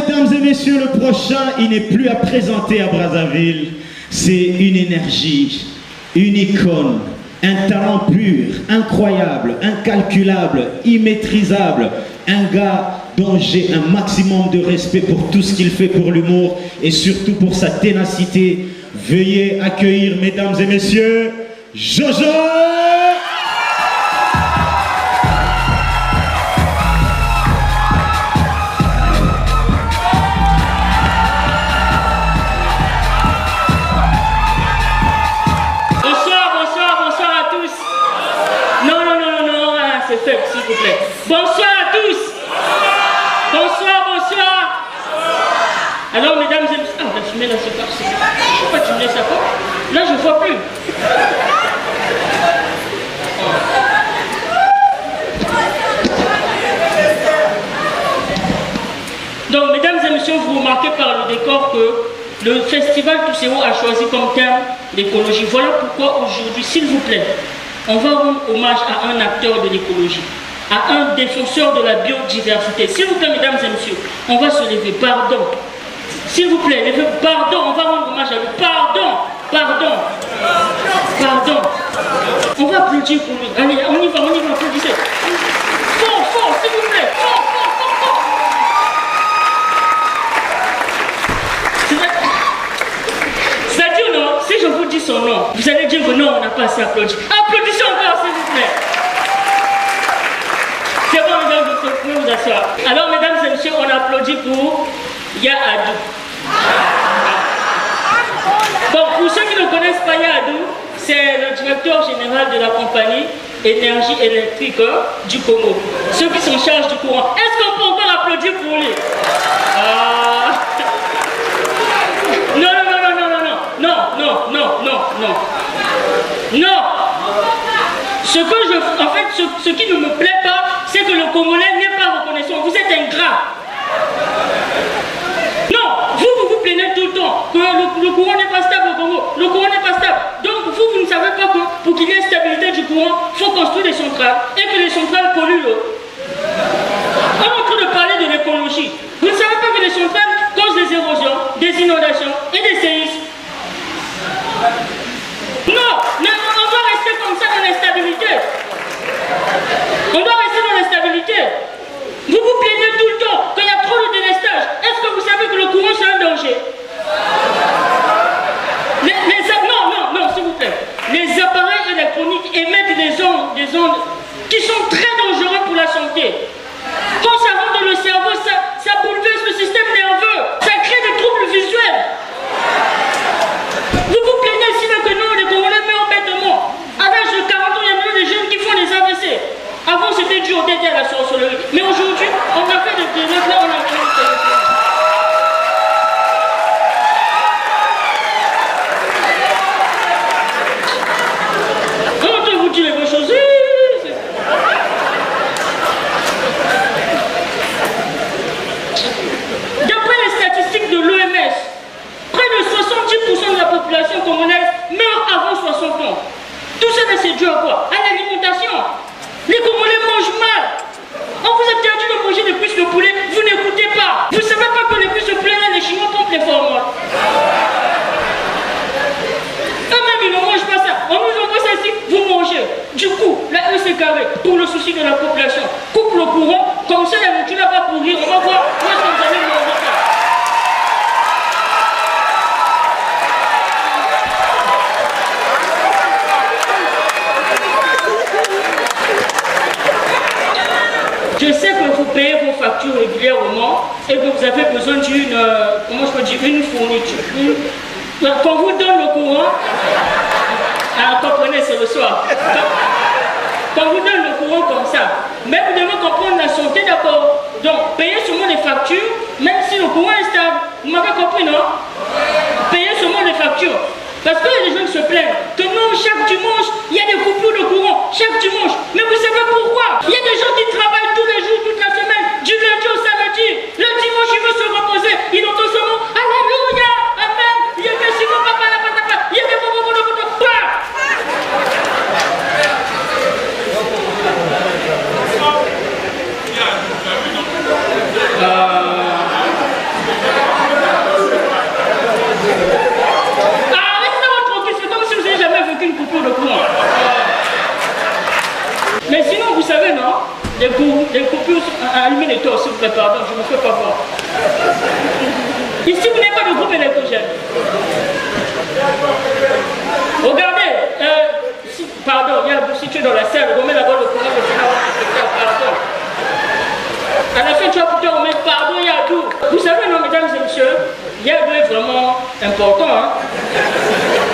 mesdames et messieurs, le prochain, il n'est plus à présenter à Brazzaville. C'est une énergie, une icône, un talent pur, incroyable, incalculable, immaîtrisable. Un gars dont j'ai un maximum de respect pour tout ce qu'il fait pour l'humour et surtout pour sa ténacité. Veuillez accueillir, mesdames et messieurs, Jojo! S'il vous plaît. Bonsoir à tous. Bonsoir, bonsoir. Alors, mesdames et messieurs, la fumée là, c'est pas. Pourquoi tu me laisses ça quoi? Là, je ne vois plus. Donc, mesdames et messieurs, vous remarquez par le décor que le festival Toussero a choisi comme thème l'écologie. Voilà pourquoi aujourd'hui, s'il vous plaît, on va rendre hommage à un acteur de l'écologie, à un défenseur de la biodiversité. S'il vous plaît, mesdames et messieurs, on va se lever. Pardon. S'il vous plaît, levez. Pardon, on va rendre hommage à lui. Pardon, pardon, pardon. On va applaudir pour lui. Allez, on y va, applaudissez. Fort, fort, s'il vous plaît. Fort, fort, fort, fort. C'est-à-dire, non, si je vous dis son nom, vous allez dire que non, on n'a pas assez applaudi. Applaudissez encore, s'il vous plaît. C'est bon, mesdames, vous pouvez vous asseoir. Alors, mesdames et messieurs, on applaudit pour Yaadou. Bon, pour ceux qui ne connaissent pas Yaadou, c'est le directeur général de la compagnie Énergie électrique du Congo. Ceux qui sont en charge du courant. Est-ce qu'on peut encore applaudir pour lui? Non, non, non, non, non, non, non, non, non, non, non. Non. Ce qui ne me plaît pas, c'est que le Congolais n'est pas reconnaissant. Vous êtes ingrat. Non, vous plaignez tout le temps que le courant n'est pas stable au Congo. Le courant n'est pas stable. Donc vous ne savez pas que pour qu'il y ait stabilité du courant, il faut construire des centrales et que les centrales polluent l'eau. On est en train de parler de l'écologie. Vous ne savez pas que les centrales causent des érosions, des inondations et des séismes. Non, on doit rester comme ça dans l'instabilité. On doit rester dans l'instabilité. Vous vous plaignez tout le temps qu'il y a trop de délestage. Est-ce que vous savez que le courant c'est un danger? Non, s'il vous plaît. Les appareils électroniques émettent des ondes qui sont très dangereuses pour la santé. Quand ça rentre dans le cerveau, ça bouleverse le système nerveux. Ça crée des troubles visuels. Vous vous plaignez ici que non, les Congolais meurent bêtement. À l'âge de 40 ans, il y a même des jeunes qui font des AVC. Avant, c'était dû au détail à la sorcellerie. Mais aujourd'hui, on a fait des développements, on a fait des développements. Quand on vous dit les bonnes choses, d'après les statistiques de l'OMS, près de 70% de la population congolaise meurt avant 60 ans. Tout ça, c'est dû à quoi? À l'alimentation. Les Congolais mangent mal. On vous a interdit de manger des cuisses de poulet, vous n'écoutez pas. Vous ne savez pas que les cuisses de poulet, là, les Chinois pompent les formes. Eux-mêmes, ils ne mangent pas ça. On nous envoie ça ici, vous mangez. Du coup, la EC carré, pour le souci de la population, coupe le courant, comme ça, la nourriture va pourrir. On va voir où est-ce que vous allez manger ça. Je sais que vous payez vos factures régulièrement et que vous avez besoin d'une, comment je peux dire, une fourniture. Quand vous donne le courant, comprenez, c'est le soir. Quand vous donne le courant comme ça, mais vous devez comprendre la santé d'abord. Donc, payez seulement les factures, même si le courant est stable. Vous m'avez compris, non? Payez seulement les factures. Parce qu'il y a des gens qui se plaignent que non, chaque dimanche, il y a des coupures de courant. Chaque dimanche. Mais vous savez pourquoi? Il y a des gens qui travaillent tous les jours, toute la semaine, du lundi au samedi. Le dimanche, il veut se reposer. Il entend seulement Alléluia, Amen. Il y a des sinon, papa, la papa. Il y a des moments de sinon, vous savez, non? Les coupures, allumez les torches, s'il vous plaît, pardon, je ne me fais pas voir. Ici, vous n'avez pas de groupe électrogène. Regardez, pardon, il y a un si tu es dans la salle, remets là-bas le courant, pardon. À la fin, tu vas plutôt remettre pardon, il y a tout. Vous savez, non, mesdames et messieurs, il y a deux vraiment important. Hein?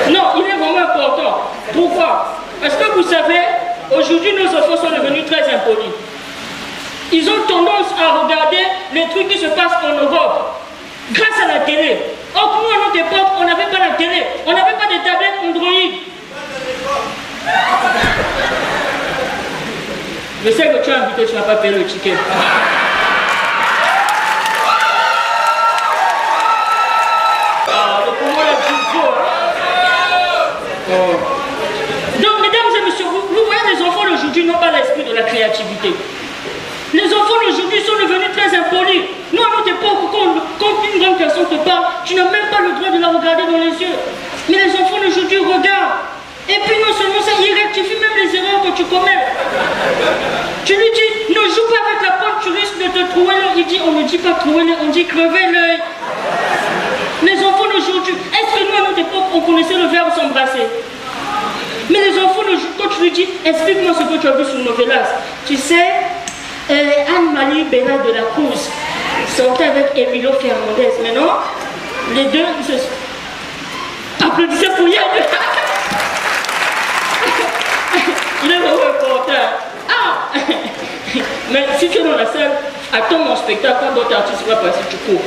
Non, il est vraiment important. Pourquoi? Parce que vous savez, aujourd'hui, nos enfants sont devenus très impolis. Ils ont tendance à regarder les trucs qui se passent en Europe grâce à la télé. Or, nous, à notre époque, on n'avait pas la télé, on n'avait pas de tablettes Android. Je sais que tu as invité, tu n'as pas payé le ticket. Donc, mesdames et messieurs, vous voyez, les enfants d'aujourd'hui n'ont pas l'esprit de la créativité. Les enfants d'aujourd'hui sont devenus très impolis. Nous, à notre époque, quand une grande personne te parle, tu n'as même pas le droit de la regarder dans les yeux. Mais les enfants d'aujourd'hui regardent. Et puis non seulement ça, ils rectifient même les erreurs que tu commets. Tu lui dis, ne joue pas avec la pointe, tu risques de te trouver l'œil. Il dit, on ne dit pas trouver l'œil, on dit crever l'œil. Les enfants d'aujourd'hui, est-ce que nous, à notre époque, on connaissait le verbe s'embrasser? Mais les enfants d'aujourd'hui, quand tu lui dis, explique-moi ce que tu as vu sur Novelas. Tu sais, Anne-Marie Bénard de la Cruz sortait avec Emilio Fernandez. Mais non, les deux, ils se applaudissaient pour hier. Il est vraiment important. Ah! Mais si tu es dans la salle, attends mon spectacle, quand d'autres artistes vont passer, tu cours.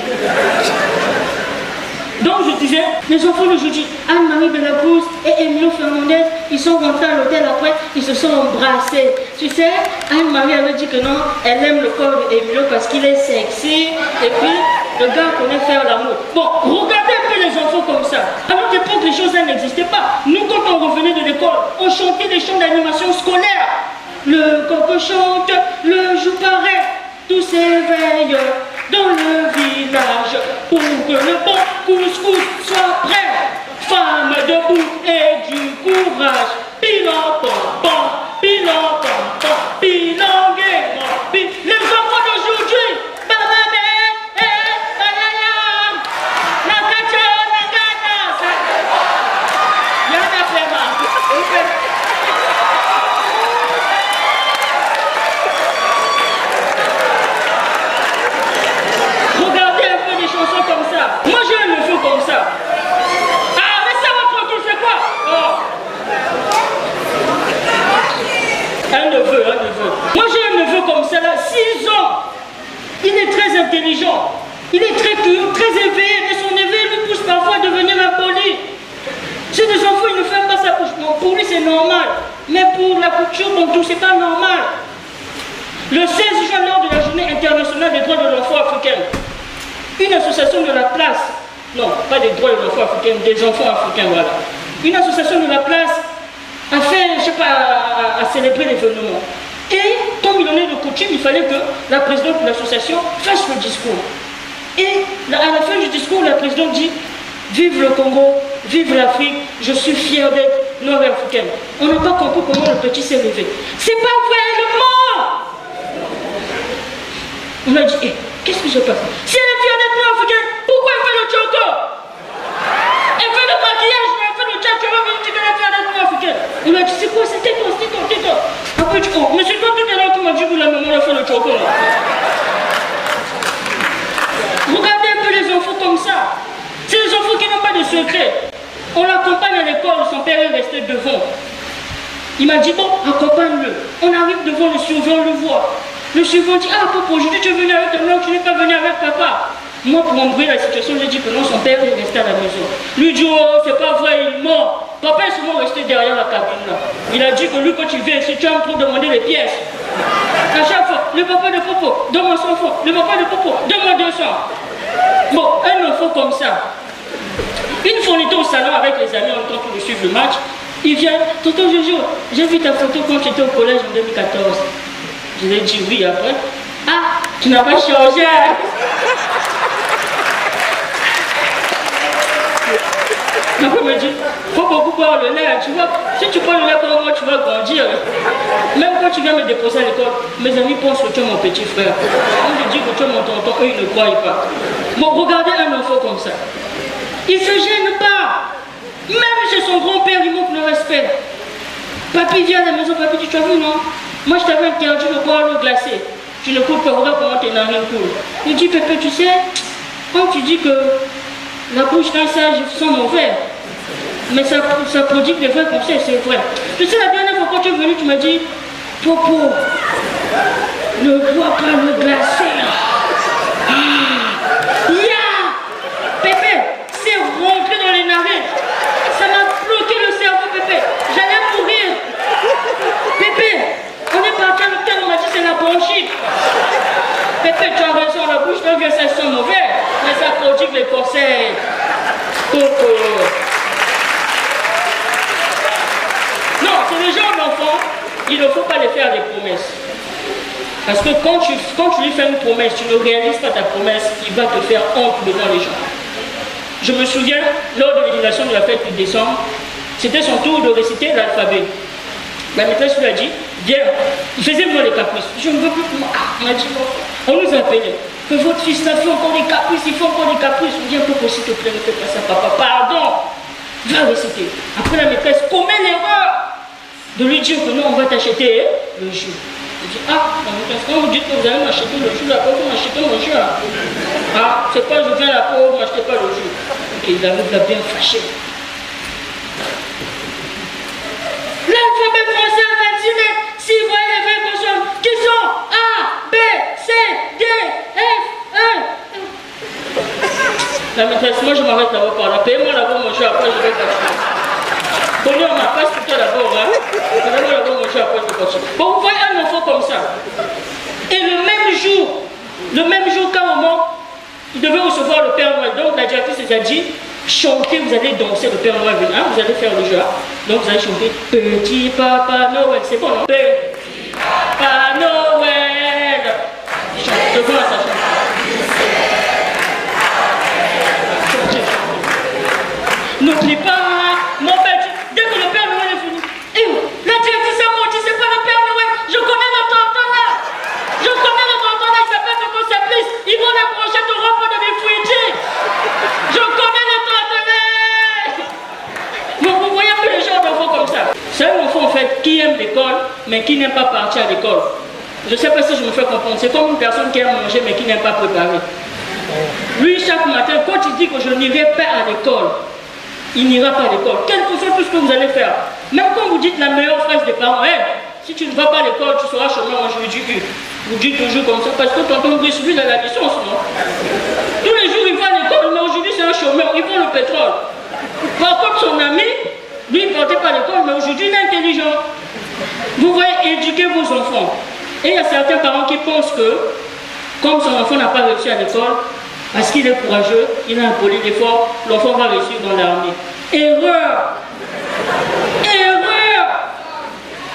Donc je disais, les enfants d'aujourd'hui, Anne-Marie Belacruz et Emilio Fernandez, ils sont rentrés à l'hôtel après, ils se sont embrassés. Tu sais, Anne-Marie avait dit que non, elle aime le corps d'Emilio parce qu'il est sexy, et puis le gars connaît faire l'amour. Bon, regardez un peu les enfants comme ça. À notre époque, les choses n'existaient pas. Nous, quand on revenait de l'école, on chantait des chants d'animation scolaire. Le coq chante, le joue paraît, tous s'éveillent dans le village pour que le bon couscous soit prêt. Femme debout et du courage. Pilan, pom, pom, pilan, pom, pom, pilan, gaiement. Les enfants d'aujourd'hui, bababé, ayayam, nakacha, nakana. Yana Fema. Regardez un peu des chansons comme ça. Moi j'ai un neveu comme ça. Ah mais ça va tranquille, c'est quoi? Oh. Un neveu. Moi j'ai un neveu comme ça là, 6 ans. Il est très intelligent. Il est très curieux, très éveillé. Mais son éveil lui pousse parfois à devenir impoli. Chez des enfants, il ne ferme pas sa bouche. Bon, pour lui c'est normal. Mais pour la culture, donc tout c'est pas normal. Le 16 juin, lors de la journée internationale des droits de l'enfant africain, une association de la place, non, pas des droits de l'enfant africain, des enfants africains, voilà. Une association de la place a fait, je sais pas, à célébrer l'événement. Et comme il en est de coutume, il fallait que la présidente de l'association fasse le discours. Et à la fin du discours, la présidente dit « Vive le Congo, vive l'Afrique, je suis fière d'être nord-africaine. » On n'a pas compris comment le petit s'est levé. C'est pas vrai, le mort! On a dit, hey, qu'est-ce que je passe? Si elle est fière d'être nord-africaine, pourquoi elle fait le choco? Elle fait le maquillage, mais elle fait le tchat, tu vas venir dire qu'elle est fière d'être nord-africaine. On a dit, c'est quoi? C'est tais-toi. Après tu comprends. Mais c'est toi tout à l'heure qui m'a dit que la maman a fait le choco là. Regardez un peu les enfants comme ça. C'est les enfants qui n'ont pas de secret. On l'accompagne à l'école, son père est resté devant. Il m'a dit, bon, accompagne-le. On arrive devant le surveillant, on le voit. Le suivant dit, ah papa, aujourd'hui tu es venu avec ta mère, tu n'es pas venu avec papa. Moi, pour embrouiller la situation, j'ai dit que non, son père est resté à la maison. Lui dit, oh, c'est pas vrai, il est mort. Papa est souvent resté derrière la cabine là. Il a dit que lui, quand tu viens ici, tu as trop demandé les pièces. À chaque fois, le papa de Popo, donne-moi 100 francs. Le papa de Popo, donne-moi 200. Bon, un enfant comme ça. Une fois, on était au salon avec les amis en train de suivre le match. Il vient, tonton Jojo, j'ai vu ta photo quand tu étais au collège en 2014. Je lui ai dit oui après. Ah, tu n'as pas changé. Après, il me dit, il faut beaucoup boire le lait. Tu vois, si tu bois le lait comme moi, tu vas grandir. Même quand tu viens me déposer à l'école, mes amis pensent que tu es mon petit frère. Quand je dis que tu es mon tonton, eux, ils ne croient pas. Bon, regardez un enfant comme ça. Il ne se gêne pas. Même chez son grand-père, il montre le respect. Papy vient à la maison, papy, tu as vu, non? Moi, je t'avais interdit de boire l'eau glacée. Tu ne coupes pas, regarde comment tes narines coulent. Il dit, Pépé, tu sais, quand tu dis que la bouche d'un sage sent mauvais, mais ça prodigue des vrais conseils, c'est vrai. Tu sais, la dernière fois quand tu es venu, tu m'as dit, Popo, ne bois pas l'eau glacée. Pépé, c'est rentré dans les narines. Ça m'a bloqué le cerveau, Pépé. J'allais mourir. Pépé, on est parti à l'hôpital, on m'a dit c'est la bronchite. Pépé, tu as raison, la bouche d'un vieux, ça sent mauvais, mais ça prodigue les conseils. Popo. Non, c'est le genre d'enfant, il ne faut pas les faire des promesses. Parce que quand tu lui fais une promesse, tu ne réalises pas ta promesse, il va te faire honte devant les gens. Je me souviens, lors de l'élimination de la fête du décembre, c'était son tour de réciter l'alphabet. La maîtresse lui a dit, viens, il faisait moi les caprices. Je ne veux plus. On m'a dit, on nous appelait. Que votre fils a fait encore des caprices, il fait encore des caprices. On dit, un peu s'il te plaît, ne fais pas ça, papa. Pardon. Va réciter. Après, la maîtresse commet l'erreur de lui dire que non, on va t'acheter le jus. Il dit, la maîtresse, quand vous dites que vous allez m'acheter le jus, là-bas, vous m'achetez mon jus. C'est pas je viens là pour vous m'achetez pas le jus. Ok, il arrive là bien fâché. L'alphabet français a 26 lettres. Si vous voyez les vraies consonnes, qui sont A, B, C, D, F, E. La maîtresse, moi je m'arrête là-bas par là. Payez-moi d'abord mon jeu, après je vais continuer. Prenez ma passe pour toi d'abord, hein. Prenez-moi d'abord mon jeu, après je vais continuer. Bon, vous voyez un enfant comme ça. Et le même jour qu'à un moment, il devait recevoir le Père Noël. Donc la directrice a dit, chantez, vous allez danser le Père Noël, hein, vous allez faire le jeu. Donc vous allez chanter Petit Papa Noël, c'est bon, non? Petit Papa Noël. Chantez, devant ça chante. N'oublie pas, mon père, dès que le Père Noël est fini, la directrice a menti, c'est pas le Père Noël, je connais le tonton là. Je connais le tonton là, il s'appelle Tonton Saplice, ils vont l'approcher de robe de mes fouilles. Je connais le tonton là. Donc vous voyez un peu les gens d'enfants comme ça. C'est un enfant en fait qui aime l'école, mais qui n'aime pas partir à l'école. Je ne sais pas si je me fais comprendre. C'est comme une personne qui aime manger, mais qui n'aime pas préparer. Lui, chaque matin, quand il dit que je n'irai pas à l'école, il n'ira pas à l'école. Quel que soit tout ce que vous allez faire. Même quand vous dites la meilleure phrase des parents, si tu ne vas pas à l'école, tu seras chômeur. Moi, je lui dis, vous dites toujours comme ça, parce que tonton Brice, lui, il a la licence, non? Tous les jours, il va à l'école, mais aujourd'hui, c'est un chômeur, il vend le pétrole. Par contre, son ami, lui, il ne partait pas à l'école, mais aujourd'hui, il est intelligent. Vous voyez, éduquer vos enfants. Et il y a certains parents qui pensent que, comme son enfant n'a pas réussi à l'école, parce qu'il est courageux, il a un poli d'effort, l'enfant va réussir dans l'armée. Erreur! Erreur!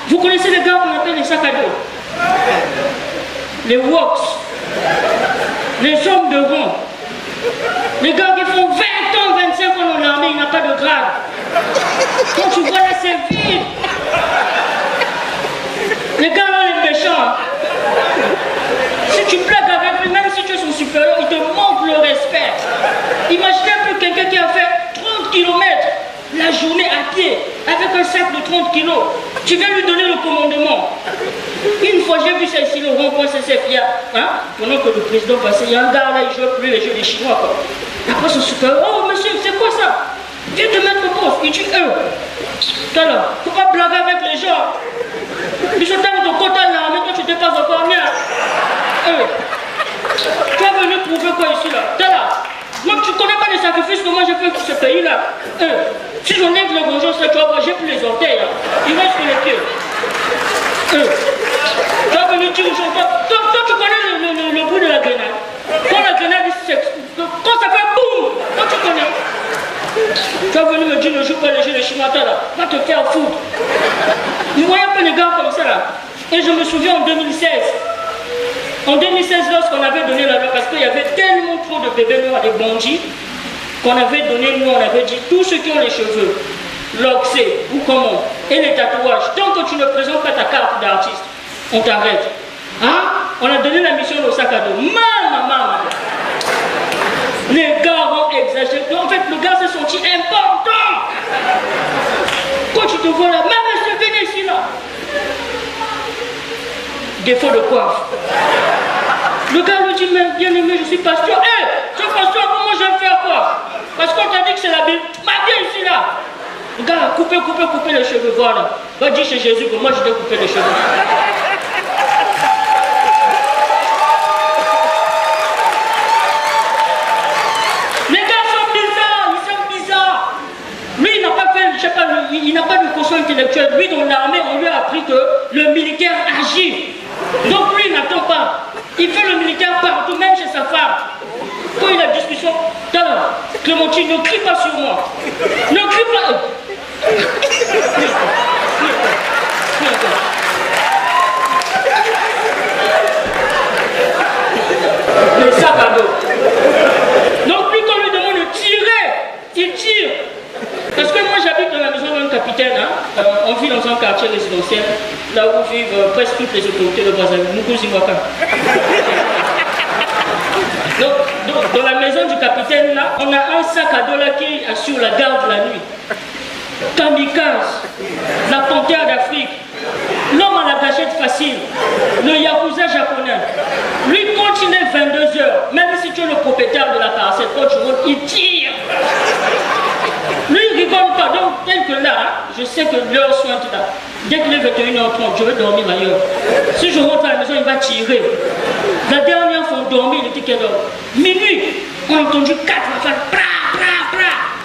Vous connaissez les gars qu'on appelle les sacs à dos? Les woks, les hommes de rang, les gars qui font 20 ans, 25 ans dans l'armée, il n'a pas de grade. Quand tu vois là, c'est vide. Les gars là, les méchants. Si tu blagues avec lui, même si tu es son supérieur, il te manque le respect. Imaginez un peu quelqu'un qui a fait 30 km la journée à pied, avec un sac de 30 kg. Tu viens lui donner le commandement. Une fois, j'ai vu ça ici, le rond-point CCFIA. Pendant que le président passait, il y a un gars là, il joue plus les jeux des Chinois. Quoi. Après, son supérieur, oh monsieur, c'est quoi ça? Viens te mettre au poste. Il dit, toi là, faut pas blaguer avec les gens. Ils sont dans ton côté là, mais toi tu n'étais pas encore bien. Tu es venu prouver quoi ici là? T'es là. Moi tu connais pas les sacrifices que moi j'ai fait pour ce pays là. Si j'en ai le bonjour, tu vas voir, j'ai plus les orteils là. Il reste que les pieds. Tu es venu dire aux gens, toi tu connais le bruit de la grenade. Quand la grenade quand ça fait boum, toi tu connais. Tu es venu me dire ne joue pas les jeux de Chinois là, va te faire foutre. Vous voyez un peu les gars comme ça là. Et je me souviens en 2016. En 2016, lorsqu'on avait donné la loi, parce qu'il y avait tellement trop de bébés noirs des bandits, qu'on avait donné, nous, on avait dit, tous ceux qui ont les cheveux, l'oxé ou comment, et les tatouages, tant que tu ne présentes pas ta carte d'artiste, on t'arrête. Hein? On a donné la mission au sac à dos. Maman! Les gars ont exagéré. En fait, le gars s'est senti important. Quand tu te vois là, même ce venez ici là. Défaut de coiffe. Le gars lui dit, mais bien aimé, je suis pasteur. Hé, tu es pasteur, comment je vais faire quoi? Parce qu'on t'a dit que c'est la Bible. Ma bien ici là. Le gars a coupé les cheveux, voilà. Va dire chez Jésus que moi je dois couper les cheveux. Il n'a pas de conscience intellectuelle. Lui, dans l'armée, on lui a appris que le militaire agit. Donc lui, il n'attend pas. Il fait le militaire partout, même chez sa femme. Quand il a discussion, Clémentine, ne crie pas sur moi. Ne crie pas. Le sac à dos. Donc lui, quand on lui demande de tirer, il tire. Parce que moi j'habite dans la maison d'un capitaine, hein. On vit dans un quartier résidentiel, là où vivent presque toutes les autorités de Brazzaville, Mukuziwaka. Donc dans la maison du capitaine là, on a un sac à dos là qui assure la garde la nuit. Kamikaze, la panthère d'Afrique, l'homme à la gâchette facile, le yakuza japonais. Lui quand il est 22h, même si tu es le propriétaire de la parcelle, quand tu montes, il tire. Lui, il rigole pas. Donc, tel que là, je sais que l'heure sointe là. Dès qu'il est 21h30, je vais dormir ailleurs. Si je rentre à la maison, il va tirer. La dernière fois, on dormait, il était quelle heure? Minuit. On a entendu 4 rafales.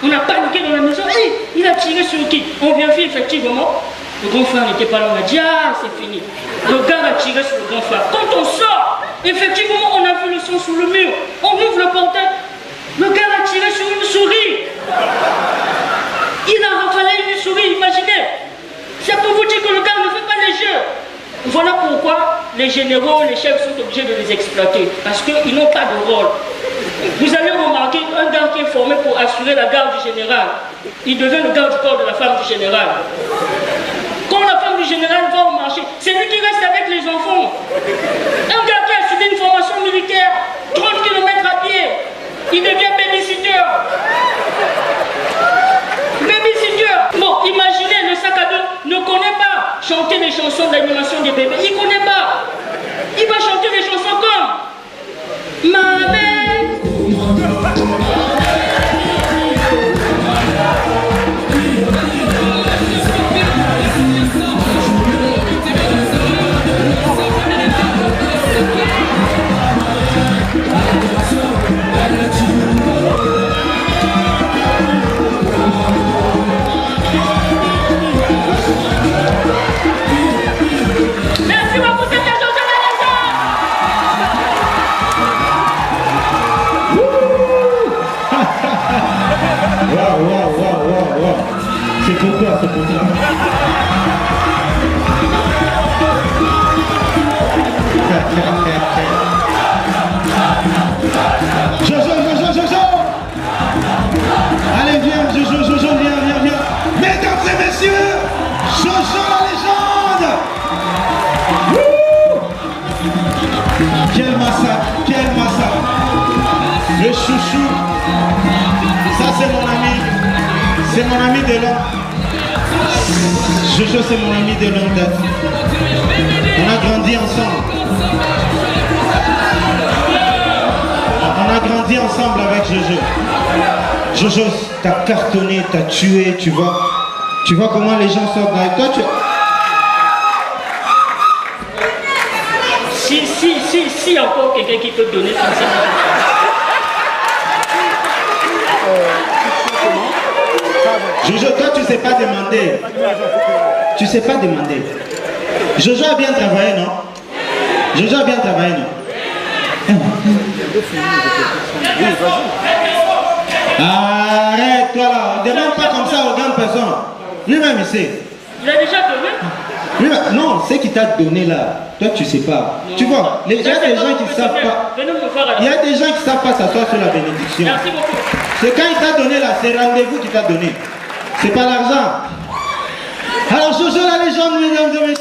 On a paniqué dans la maison. Hey, il a tiré sur qui? On vérifie effectivement. Le grand frère n'était pas là. On a dit, ah, c'est fini. Le gars a tiré sur le grand frère. Quand on sort, effectivement, on a vu le sang sur le mur. On ouvre le portail. Le gars a tiré sur une souris. Il a rafalé une souris, imaginez. C'est pour vous dire que le gars ne fait pas les jeux. Voilà pourquoi les généraux, les chefs sont obligés de les exploiter. Parce qu'ils n'ont pas de rôle. Vous allez remarquer un gars qui est formé pour assurer la garde du général. Il devient le garde du corps de la femme du général. Quand la femme du général va au marché, c'est lui qui reste avec les enfants. Un gars qui a suivi une formation militaire, 30 km à pied, il devient babysitter. Bon, imaginez, le sac à dos ne connaît pas chanter des chansons d'animation des bébés. Il ne connaît pas. Il va chanter des chansons comme Ma mère. C'est pour toi, c'est pour toi. Jojo. Allez, viens, Jojo, viens. Mesdames et messieurs, Jojo la légende. Quel massacre. Le chouchou. Ça, c'est mon ami. C'est mon ami de longue. Jojo, c'est mon ami de longue date. On a grandi ensemble. On a grandi ensemble avec Jojo. Jojo, t'as cartonné, t'as tué, tu vois. Tu vois comment les gens sortent avec toi. Si encore quelqu'un qui peut donner comme ça. Jojo, toi tu sais pas demander. Tu sais pas demander. Jojo a bien travaillé, non? Jojo a bien travaillé, non? Arrête-toi là, ne demande pas comme ça aux grandes personnes. Lui-même il sait. Il a déjà donné? Non, ce qu'il t'a donné là, toi tu sais pas. Non. Tu vois, il y a des gens qui ne savent pas. Il y a des gens qui ne savent pas s'asseoir sur la bénédiction. Merci beaucoup. C'est quand il t'a donné là, c'est rendez-vous qu'il t'a donné. C'est pas l'argent. Alors Jojo la légende, mesdames et messieurs.